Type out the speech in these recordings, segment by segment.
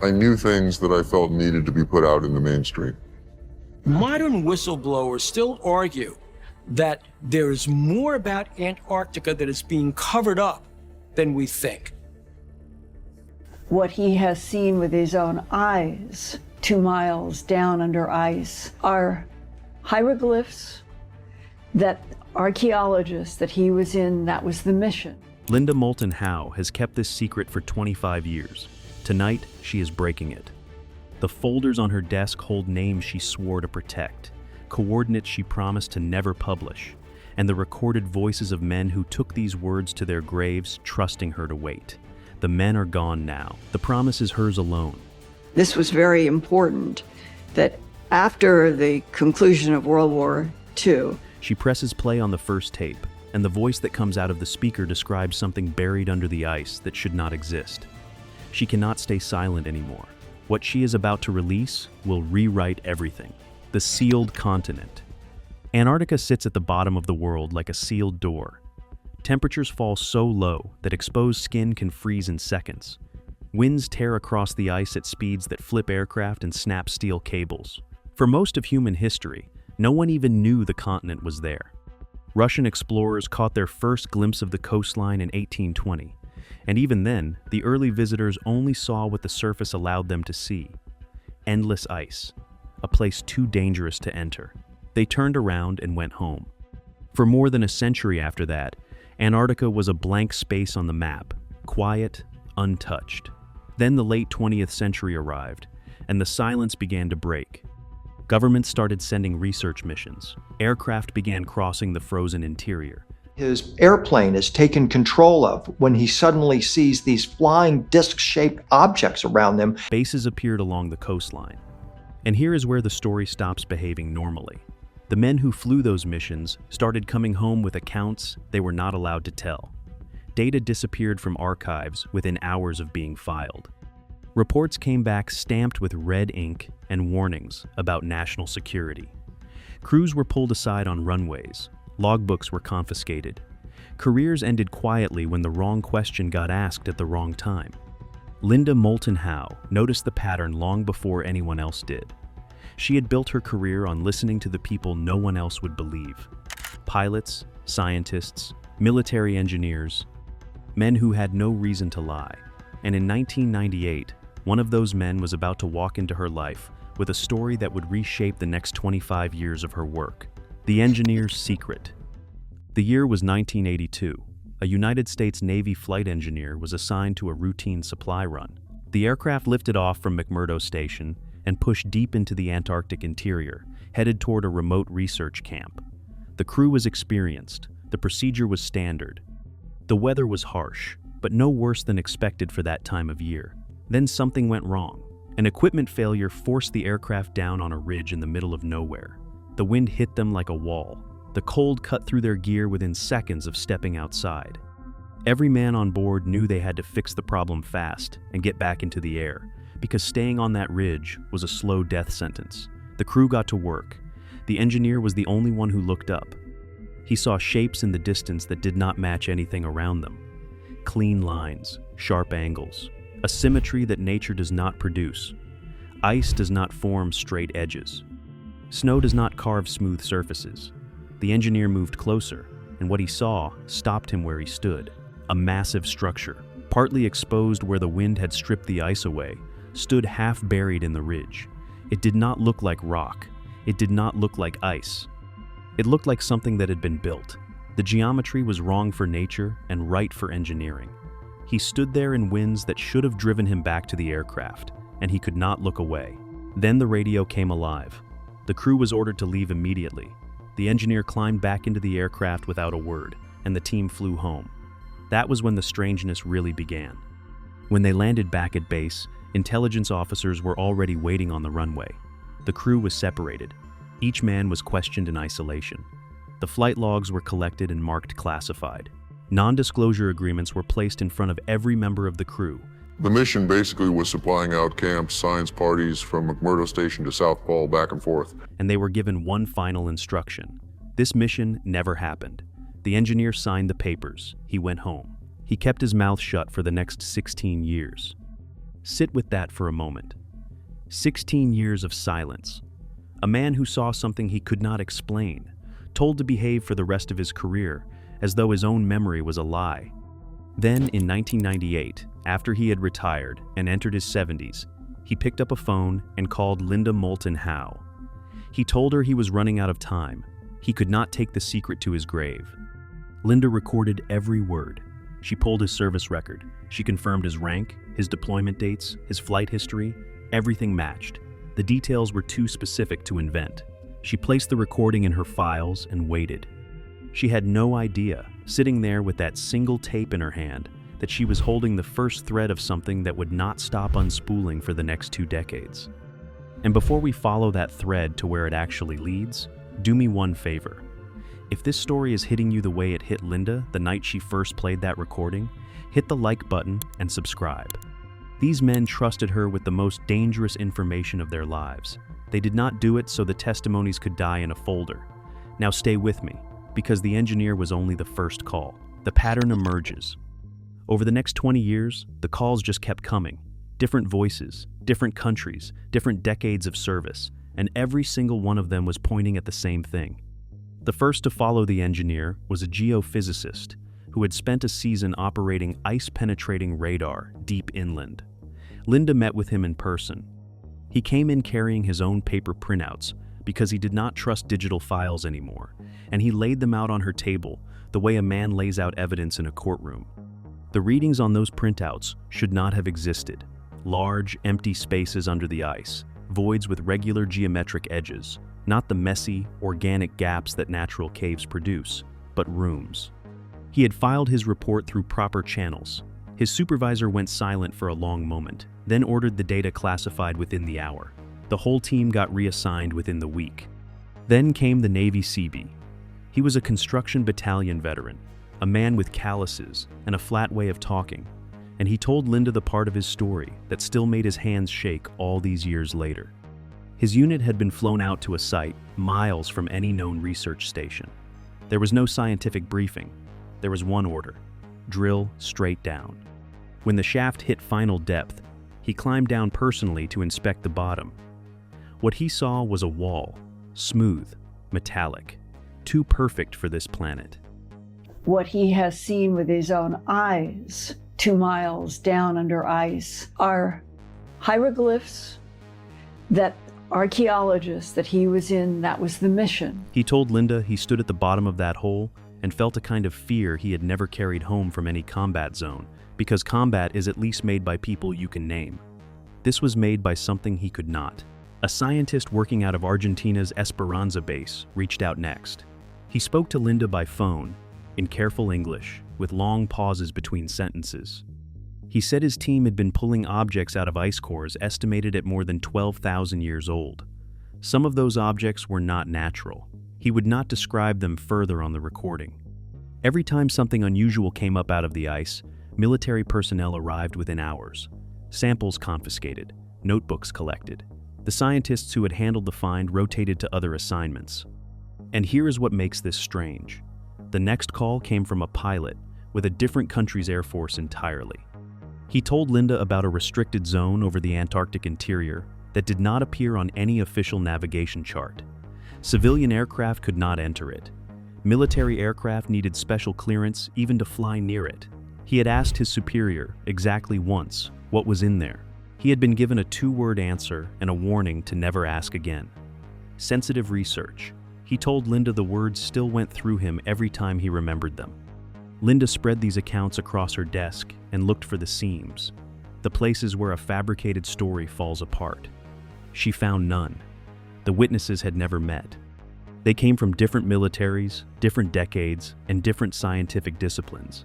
I knew things that I felt needed to be put out in the mainstream. Modern whistleblowers still argue that there is more about Antarctica that is being covered up than we think. What he has seen with his own eyes, 2 miles down under ice, are hieroglyphs that archaeologists that he was in, that was the mission. Linda Moulton Howe has kept this secret for 25 years. Tonight, she is breaking it. The folders on her desk hold names she swore to protect, coordinates she promised to never publish, and the recorded voices of men who took these words to their graves, trusting her to wait. The men are gone now. The promise is hers alone. This was very important, that after the conclusion of World War II, She presses play on the first tape, and the voice that comes out of the speaker describes something buried under the ice that should not exist. She cannot stay silent anymore. What she is about to release will rewrite everything. The sealed continent. Antarctica sits at the bottom of the world like a sealed door. Temperatures fall so low that exposed skin can freeze in seconds. Winds tear across the ice at speeds that flip aircraft and snap steel cables. For most of human history, no one even knew the continent was there. Russian explorers caught their first glimpse of the coastline in 1820, and even then, the early visitors only saw what the surface allowed them to see. Endless ice, a place too dangerous to enter. They turned around and went home. For more than a century after that, Antarctica was a blank space on the map, quiet, untouched. Then the late 20th century arrived, and the silence began to break. Governments started sending research missions. Aircraft began crossing the frozen interior. His airplane is taken control of when he suddenly sees these flying disc-shaped objects around them. Bases appeared along the coastline. And here is where the story stops behaving normally. The men who flew those missions started coming home with accounts they were not allowed to tell. Data disappeared from archives within hours of being filed. Reports came back stamped with red ink and warnings about national security. Crews were pulled aside on runways. Logbooks were confiscated. Careers ended quietly when the wrong question got asked at the wrong time. Linda Moulton Howe noticed the pattern long before anyone else did. She had built her career on listening to the people no one else would believe. Pilots, scientists, military engineers, men who had no reason to lie. And in 1998, one of those men was about to walk into her life with a story that would reshape the next 25 years of her work. The engineer's secret. The year was 1982. A United States Navy flight engineer was assigned to a routine supply run. The aircraft lifted off from McMurdo Station and pushed deep into the Antarctic interior, headed toward a remote research camp. The crew was experienced. The procedure was standard. The weather was harsh, but no worse than expected for that time of year. Then something went wrong. An equipment failure forced the aircraft down on a ridge in the middle of nowhere. The wind hit them like a wall. The cold cut through their gear within seconds of stepping outside. Every man on board knew they had to fix the problem fast and get back into the air, because staying on that ridge was a slow death sentence. The crew got to work. The engineer was the only one who looked up. He saw shapes in the distance that did not match anything around them. Clean lines, sharp angles, a symmetry that nature does not produce. Ice does not form straight edges. Snow does not carve smooth surfaces. The engineer moved closer, and what he saw stopped him where he stood. A massive structure, partly exposed where the wind had stripped the ice away, stood half buried in the ridge. It did not look like rock. It did not look like ice. It looked like something that had been built. The geometry was wrong for nature and right for engineering. He stood there in winds that should have driven him back to the aircraft, and he could not look away. Then the radio came alive. The crew was ordered to leave immediately. The engineer climbed back into the aircraft without a word, and the team flew home. That was when the strangeness really began. When they landed back at base, intelligence officers were already waiting on the runway. The crew was separated. Each man was questioned in isolation. The flight logs were collected and marked classified. Non-disclosure agreements were placed in front of every member of the crew. The mission basically was supplying out camps, science parties from McMurdo Station to South Pole, back and forth. And they were given one final instruction. This mission never happened. The engineer signed the papers. He went home. He kept his mouth shut for the next 16 years. Sit with that for a moment. 16 years of silence. A man who saw something he could not explain, told to behave for the rest of his career, as though his own memory was a lie. Then, in 1998, after he had retired and entered his 70s, he picked up a phone and called Linda Moulton Howe. He told her he was running out of time. He could not take the secret to his grave. Linda recorded every word. She pulled his service record. She confirmed his rank, his deployment dates, his flight history. Everything matched. The details were too specific to invent. She placed the recording in her files and waited. She had no idea, sitting there with that single tape in her hand, that she was holding the first thread of something that would not stop unspooling for the next 2 decades. And before we follow that thread to where it actually leads, do me one favor. If this story is hitting you the way it hit Linda the night she first played that recording, hit the like button and subscribe. These men trusted her with the most dangerous information of their lives. They did not do it so the testimonies could die in a folder. Now stay with me, because the engineer was only the first call. The pattern emerges. Over the next 20 years, the calls just kept coming. Different voices, different countries, different decades of service, and every single one of them was pointing at the same thing. The first to follow the engineer was a geophysicist who had spent a season operating ice-penetrating radar deep inland. Linda met with him in person. He came in carrying his own paper printouts because he did not trust digital files anymore, and he laid them out on her table the way a man lays out evidence in a courtroom. The readings on those printouts should not have existed. Large, empty spaces under the ice, voids with regular geometric edges, not the messy, organic gaps that natural caves produce, but rooms. He had filed his report through proper channels. His supervisor went silent for a long moment, then ordered the data classified within the hour. The whole team got reassigned within the week. Then came the Navy Seabee. He was a construction battalion veteran, a man with calluses and a flat way of talking, and he told Linda the part of his story that still made his hands shake all these years later. His unit had been flown out to a site miles from any known research station. There was no scientific briefing. There was one order: drill straight down. When the shaft hit final depth, he climbed down personally to inspect the bottom. What he saw was a wall, smooth, metallic, too perfect for this planet. What he has seen with his own eyes 2 miles down under ice are hieroglyphs that archaeologists that he was in, that was the mission. He told Linda he stood at the bottom of that hole and felt a kind of fear he had never carried home from any combat zone, because combat is at least made by people you can name. This was made by something he could not. A scientist working out of Argentina's Esperanza base reached out next. He spoke to Linda by phone, in careful English, with long pauses between sentences. He said his team had been pulling objects out of ice cores estimated at more than 12,000 years old. Some of those objects were not natural. He would not describe them further on the recording. Every time something unusual came up out of the ice, military personnel arrived within hours. Samples confiscated, notebooks collected. The scientists who had handled the find rotated to other assignments. And here is what makes this strange. The next call came from a pilot with a different country's air force entirely. He told Linda about a restricted zone over the Antarctic interior that did not appear on any official navigation chart. Civilian aircraft could not enter it. Military aircraft needed special clearance even to fly near it. He had asked his superior exactly once what was in there. He had been given a 2-word answer and a warning to never ask again. Sensitive research. He told Linda the words still went through him every time he remembered them. Linda spread these accounts across her desk and looked for the seams, the places where a fabricated story falls apart. She found none. The witnesses had never met. They came from different militaries, different decades, and different scientific disciplines.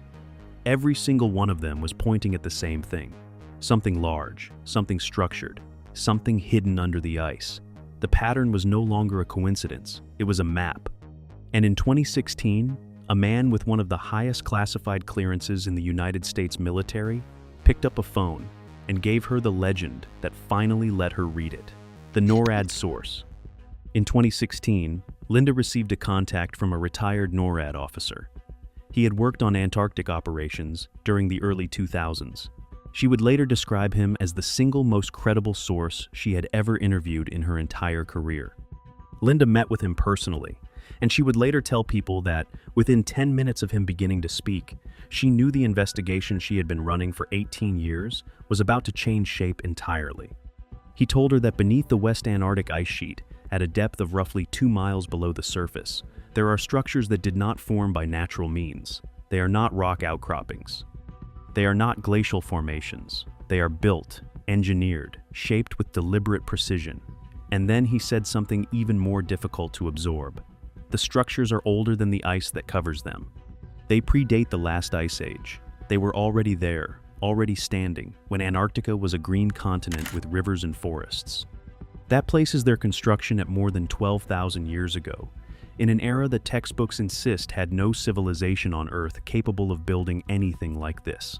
Every single one of them was pointing at the same thing. Something large, something structured, something hidden under the ice. The pattern was no longer a coincidence, it was a map. And in 2016, a man with one of the highest classified clearances in the United States military picked up a phone and gave her the legend that finally let her read it, the NORAD source. In 2016, Linda received a contact from a retired NORAD officer. He had worked on Antarctic operations during the early 2000s. She would later describe him as the single most credible source she had ever interviewed in her entire career. Linda met with him personally, and she would later tell people that, within 10 minutes of him beginning to speak, she knew the investigation she had been running for 18 years was about to change shape entirely. He told her that beneath the West Antarctic ice sheet, at a depth of roughly 2 miles below the surface, there are structures that did not form by natural means. They are not rock outcroppings. They are not glacial formations. They are built, engineered, shaped with deliberate precision. And then he said something even more difficult to absorb. The structures are older than the ice that covers them. They predate the last ice age. They were already there, already standing, when Antarctica was a green continent with rivers and forests. That places their construction at more than 12,000 years ago, in an era that textbooks insist had no civilization on Earth capable of building anything like this.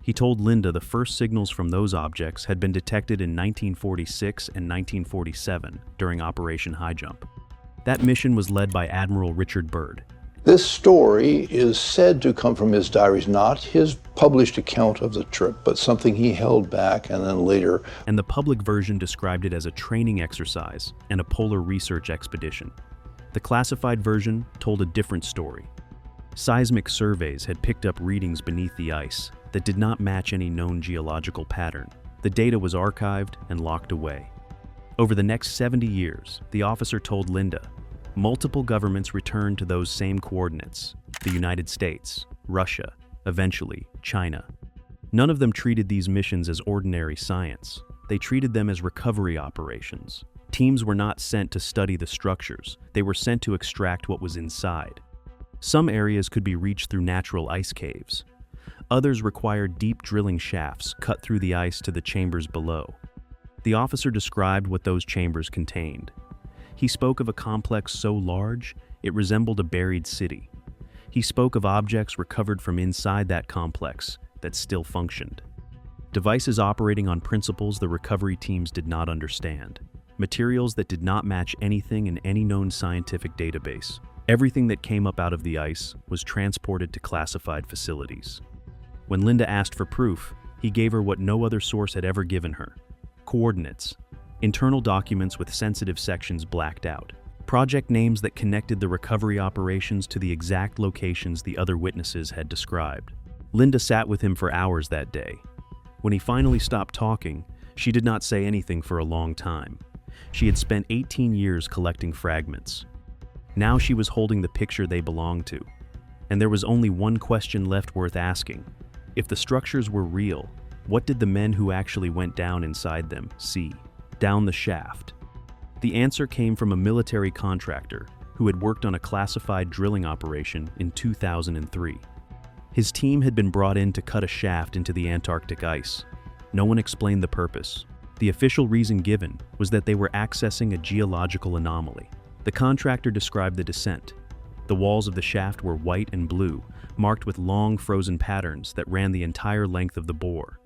He told Linda the first signals from those objects had been detected in 1946 and 1947 during Operation High Jump. That mission was led by Admiral Richard Byrd. This story is said to come from his diaries, not his published account of the trip, but something he held back and then later. And the public version described it as a training exercise and a polar research expedition. The classified version told a different story. Seismic surveys had picked up readings beneath the ice that did not match any known geological pattern. The data was archived and locked away. Over the next 70 years, the officer told Linda, multiple governments returned to those same coordinates: the United States, Russia, eventually China. None of them treated these missions as ordinary science. They treated them as recovery operations. Teams were not sent to study the structures. They were sent to extract what was inside. Some areas could be reached through natural ice caves. Others required deep drilling shafts cut through the ice to the chambers below. The officer described what those chambers contained. He spoke of a complex so large, it resembled a buried city. He spoke of objects recovered from inside that complex that still functioned. Devices operating on principles the recovery teams did not understand. Materials that did not match anything in any known scientific database. Everything that came up out of the ice was transported to classified facilities. When Linda asked for proof, he gave her what no other source had ever given her: coordinates, internal documents with sensitive sections blacked out, project names that connected the recovery operations to the exact locations the other witnesses had described. Linda sat with him for hours that day. When he finally stopped talking, she did not say anything for a long time. She had spent 18 years collecting fragments. Now she was holding the picture they belonged to, and there was only one question left worth asking. If the structures were real, what did the men who actually went down inside them see? Down the shaft. The answer came from a military contractor who had worked on a classified drilling operation in 2003. His team had been brought in to cut a shaft into the Antarctic ice. No one explained the purpose. The official reason given was that they were accessing a geological anomaly. The contractor described the descent. The walls of the shaft were white and blue, marked with long frozen patterns that ran the entire length of the bore.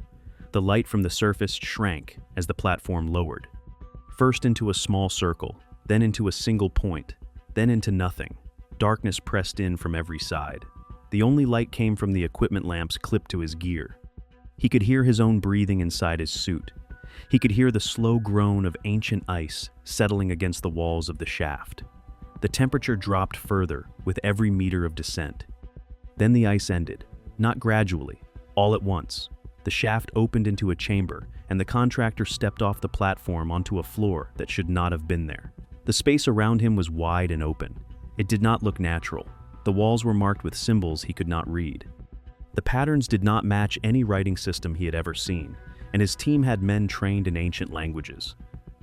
The light from the surface shrank as the platform lowered. First into a small circle, then into a single point, then into nothing. Darkness pressed in from every side. The only light came from the equipment lamps clipped to his gear. He could hear his own breathing inside his suit. He could hear the slow groan of ancient ice settling against the walls of the shaft. The temperature dropped further with every meter of descent. Then the ice ended, not gradually, all at once. The shaft opened into a chamber, and the contractor stepped off the platform onto a floor that should not have been there. The space around him was wide and open. It did not look natural. The walls were marked with symbols he could not read. The patterns did not match any writing system he had ever seen, and his team had men trained in ancient languages.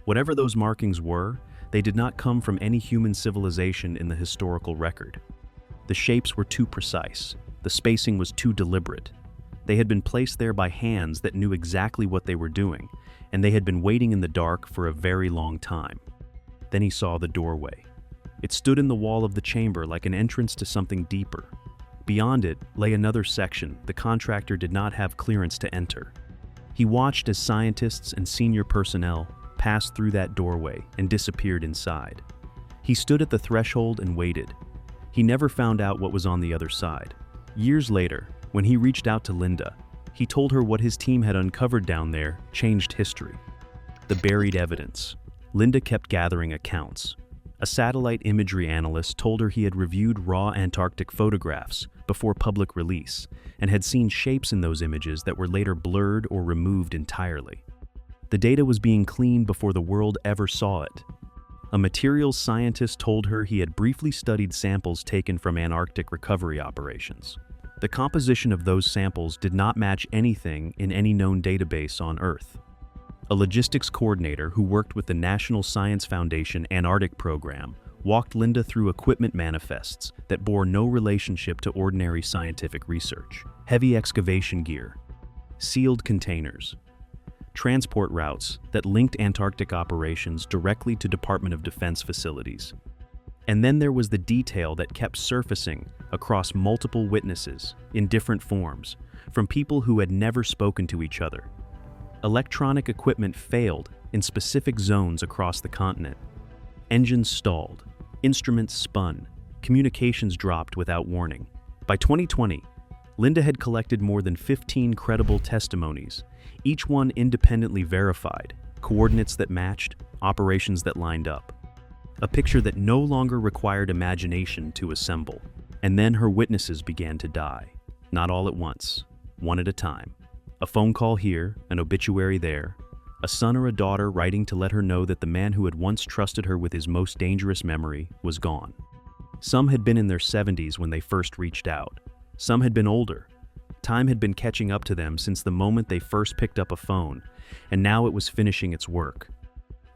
Whatever those markings were, they did not come from any human civilization in the historical record. The shapes were too precise. The spacing was too deliberate. They had been placed there by hands that knew exactly what they were doing, and they had been waiting in the dark for a very long time. Then he saw the doorway. It stood in the wall of the chamber like an entrance to something deeper. Beyond it lay another section the contractor did not have clearance to enter. He watched as scientists and senior personnel passed through that doorway and disappeared inside. He stood at the threshold and waited. He never found out what was on the other side. Years later, when he reached out to Linda, He told her what his team had uncovered down there changed history. The buried evidence. Linda kept gathering accounts. A satellite imagery analyst told her he had reviewed raw Antarctic photographs before public release and had seen shapes in those images that were later blurred or removed entirely. The data was being cleaned before the world ever saw it. A materials scientist told her he had briefly studied samples taken from Antarctic recovery operations. The composition of those samples did not match anything in any known database on Earth. A logistics coordinator who worked with the National Science Foundation Antarctic program walked Linda through equipment manifests that bore no relationship to ordinary scientific research. Heavy excavation gear, sealed containers, transport routes that linked Antarctic operations directly to Department of Defense facilities. And then there was the detail that kept surfacing across multiple witnesses in different forms, from people who had never spoken to each other. Electronic equipment failed in specific zones across the continent. Engines stalled, instruments spun, communications dropped without warning. By 2020, Linda had collected more than 15 credible testimonies, each one independently verified, coordinates that matched, operations that lined up. A picture that no longer required imagination to assemble. And then her witnesses began to die, not all at once, one at a time. A phone call here, an obituary there, a son or a daughter writing to let her know that the man who had once trusted her with his most dangerous memory was gone. Some had been in their 70s when they first reached out. Some had been older. Time had been catching up to them since the moment they first picked up a phone, and now it was finishing its work.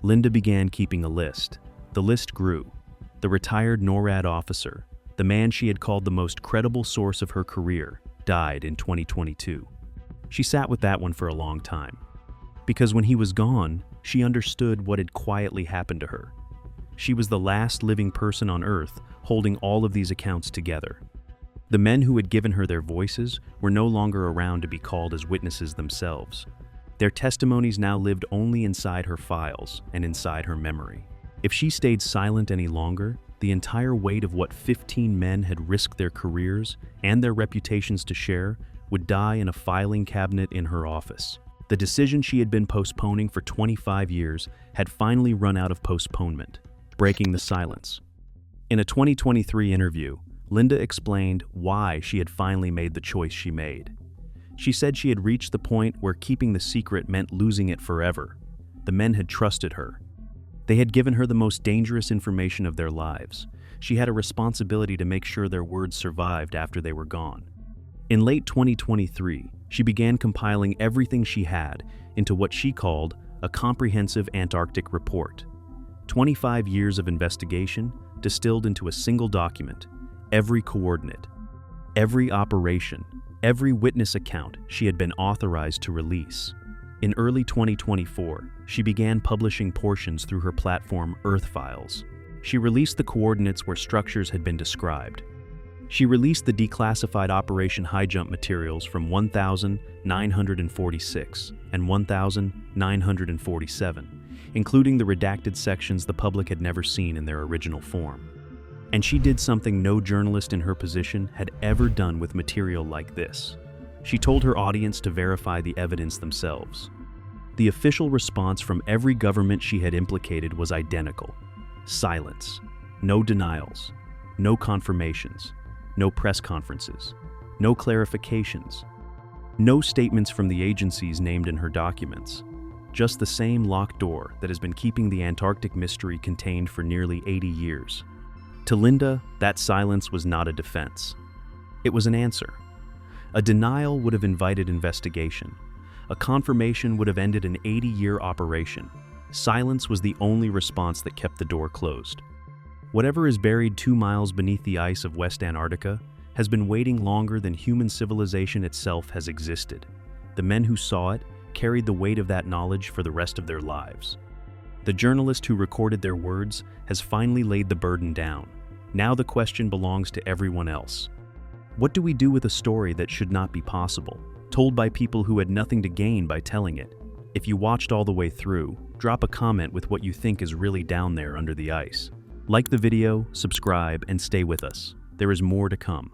Linda began keeping a list. The list grew. The retired NORAD officer, the man she had called the most credible source of her career, died in 2022. She sat with that one for a long time. Because when he was gone, she understood what had quietly happened to her. She was the last living person on Earth holding all of these accounts together. The men who had given her their voices were no longer around to be called as witnesses themselves. Their testimonies now lived only inside her files and inside her memory. If she stayed silent any longer, the entire weight of what 15 men had risked their careers and their reputations to share would die in a filing cabinet in her office. The decision she had been postponing for 25 years had finally run out of postponement, breaking the silence. In a 2023 interview, Linda explained why she had finally made the choice she made. She said she had reached the point where keeping the secret meant losing it forever. The men had trusted her. They had given her the most dangerous information of their lives. She had a responsibility to make sure their words survived after they were gone. In late 2023, she began compiling everything she had into what she called a comprehensive Antarctic report. 25 years of investigation distilled into a single document, every coordinate, every operation, every witness account she had been authorized to release. In early 2024, she began publishing portions through her platform Earth Files. She released the coordinates where structures had been described. She released the declassified Operation High Jump materials from 1946 and 1947, including the redacted sections the public had never seen in their original form. And she did something no journalist in her position had ever done with material like this. She told her audience to verify the evidence themselves. The official response from every government she had implicated was identical. Silence. No denials. No confirmations. No press conferences. No clarifications. No statements from the agencies named in her documents. Just the same locked door that has been keeping the Antarctic mystery contained for nearly 80 years. To Linda, that silence was not a defense. It was an answer. A denial would have invited investigation. A confirmation would have ended an 80-year operation. Silence was the only response that kept the door closed. Whatever is buried 2 miles beneath the ice of West Antarctica has been waiting longer than human civilization itself has existed. The men who saw it carried the weight of that knowledge for the rest of their lives. The journalist who recorded their words has finally laid the burden down. Now the question belongs to everyone else. What do we do with a story that should not be possible, told by people who had nothing to gain by telling it? If you watched all the way through, drop a comment with what you think is really down there under the ice. Like the video, subscribe, and stay with us. There is more to come.